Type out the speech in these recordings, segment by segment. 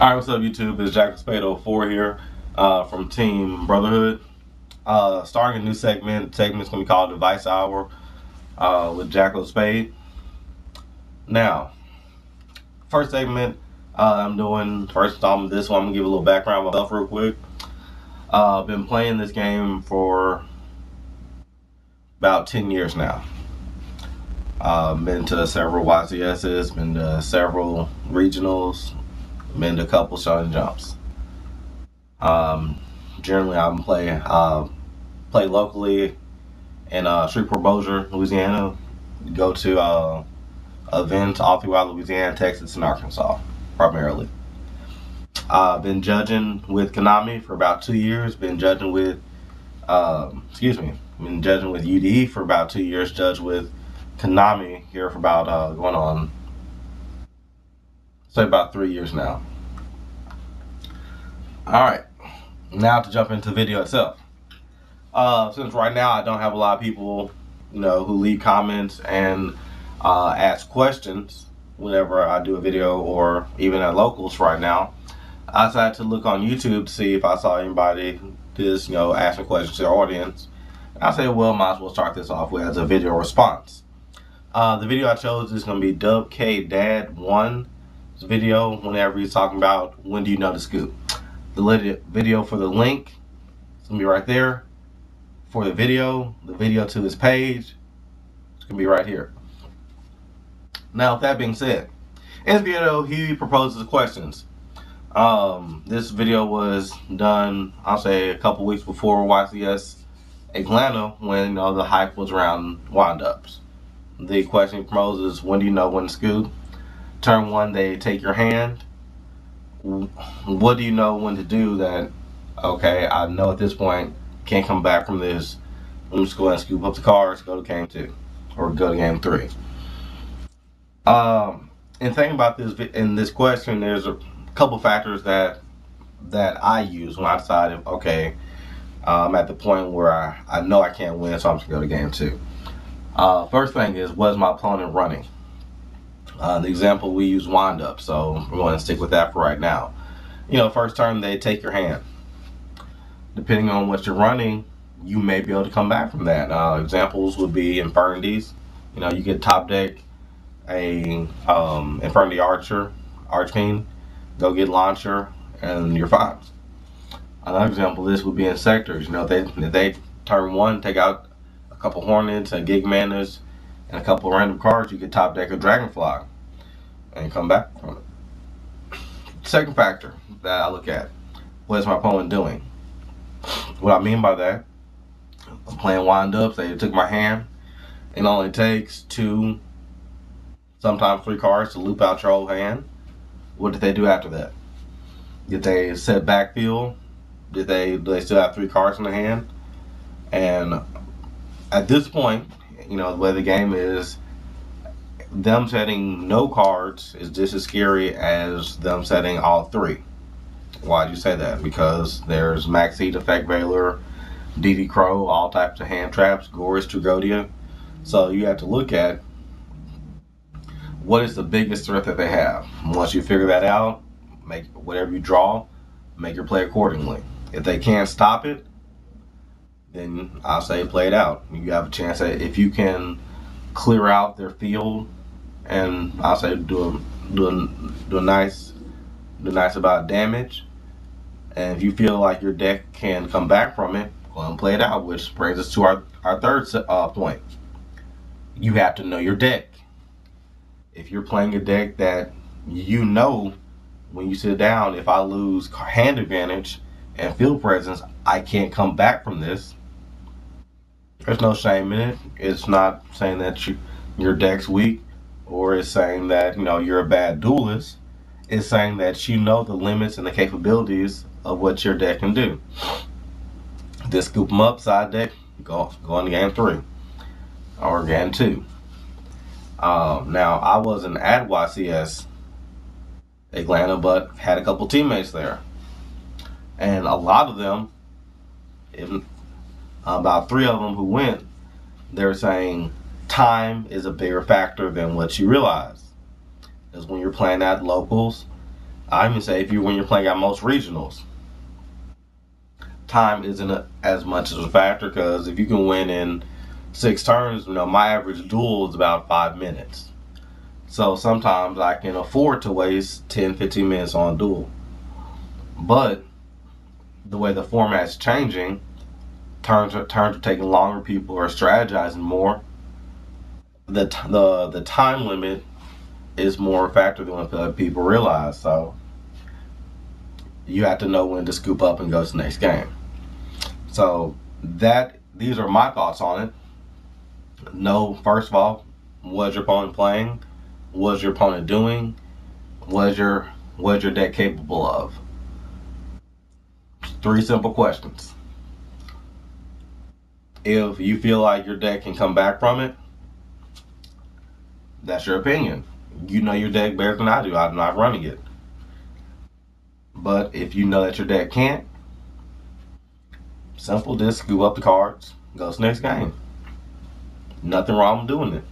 Alright, what's up YouTube? It's Jack Spade04 here from Team Brotherhood. Starting a new segment. The segment's going to be called Device Hour with Jack Spade. Now, first segment I'm doing, first installment of this one, I'm going to give a little background on myself real quick. I've been playing this game for about 10 years now. Been to several YCSs, been to several regionals, been to a couple shot and jumps. Generally, I play locally in Shreveport, Bossier, Louisiana. Go to events all throughout Louisiana, Texas, and Arkansas, primarily. I've been judging with Konami for about 2 years. Been judging with, been judging with UDE for about 2 years. Judged with Konami here for about going on, say, about 3 years now. Alright, now to jump into the video itself. Since right now I don't have a lot of people, who leave comments and ask questions whenever I do a video, or even at locals right now, I decided to look on YouTube to see if I saw anybody just, asking questions to their audience. And I said, well, might as well start this off with as a video response. The video I chose is going to be Dub K Dad 1's video whenever he's talking about when do you know the scoop. The video for the link is going to be right there. For the video to his page, it's going to be right here. Now, with that being said, in this video, he proposes questions. This video was done, I'll say, a couple weeks before YCS Atlanta, when the hype was around wind-ups. The question he proposes is, when do you know when to scoop? Turn 1, they take your hand. What do you know when to do that? Okay, I know at this point, can't come back from this. Let me just go ahead and scoop up the cards, go to game 2, or go to game 3. And thinking about this in this question, there's a couple factors that I use when I decide if, okay, I'm at the point where I know I can't win, so I'm just going to go to game 2. First thing is, what is my opponent running? The example, we use wind up, so we're going to stick with that for right now. First turn, they take your hand. Depending on what you're running, you may be able to come back from that. Examples would be Infernities. You could top deck a Infernity Archfiend, go get Launcher, and you're fine. Another example of this would be in Sectors. If they turn 1, take out a couple Hornets and Gig Manas and a couple random cards, you could top deck a Dragonfly and come back from it. Second factor that I look at, what is my opponent doing? What I mean by that, I'm playing wind ups, they took my hand. It only takes 2, sometimes 3 cards to loop out your whole hand. What did they do after that? Did they set backfield? Do they still have 3 cards in the hand? And at this point, the way the game is, them setting no cards is just as scary as them setting all 3. Why do you say that? Because there's Max Heat, Effect Veiler, DD Crow, all types of hand traps, Gorus, Trugodia. So you have to look at what is the biggest threat that they have. Once you figure that out, make whatever you draw, make your play accordingly. If they can't stop it, then I'll say play it out. You have a chance that if you can clear out their field, and I'll say do a nice about damage. And if you feel like your deck can come back from it, go and play it out, which brings us to our third point. You have to know your deck. If you're playing a deck that when you sit down, if I lose hand advantage and field presence, I can't come back from this, there's no shame in it. It's not saying that your deck's weak, or it's saying that you're a bad duelist. It's saying that the limits and the capabilities of what your deck can do. Just scoop them up, side deck, go into game 3 or game 2. Now, I wasn't at YCS Atlanta, but had a couple teammates there, and a lot of them, about 3 of them who went, they're saying time is a bigger factor than what you realize. Because when you're playing at locals, I even say when you're playing at most regionals, time isn't as much as a factor, because if you can win in 6 turns, my average duel is about 5 minutes. So sometimes I can afford to waste 10, 15 minutes on a duel. But the way the format's changing, turns are taking longer, people are strategizing more. The time limit is more a factor than what people realize. So you have to know when to scoop up and go to the next game. So these are my thoughts on it. Know, first of all, was your opponent playing? Was your opponent doing? Was your deck capable of? 3 simple questions. If you feel like your deck can come back from it, that's your opinion. You know your deck better than I do. I'm not running it. But if you know that your deck can't, simple, just scoop up the cards, go to the next game. Nothing wrong with doing it.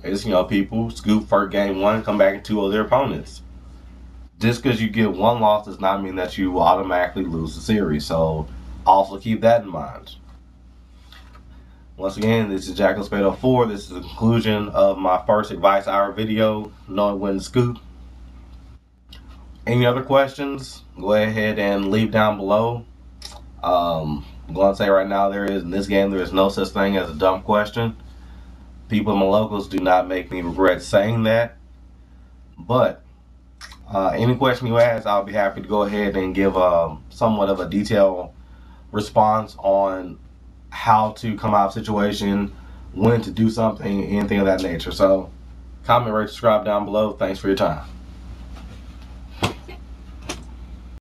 It's, people scoop for game 1, come back and 2 of their opponents. Just because you get 1 loss does not mean that you will automatically lose the series. So also keep that in mind. Once again, this is Jackal Spade 04. This is the conclusion of my first advice hour video, knowing when to scoop. Any other questions, go ahead and leave down below. I'm going to say right now, in this game, there is no such thing as a dumb question. People in my locals do not make me regret saying that. But any question you ask, I'll be happy to go ahead and give somewhat of a detailed response on how to come out of a situation, when to do something, anything of that nature. So comment, rate, subscribe down below. Thanks for your time.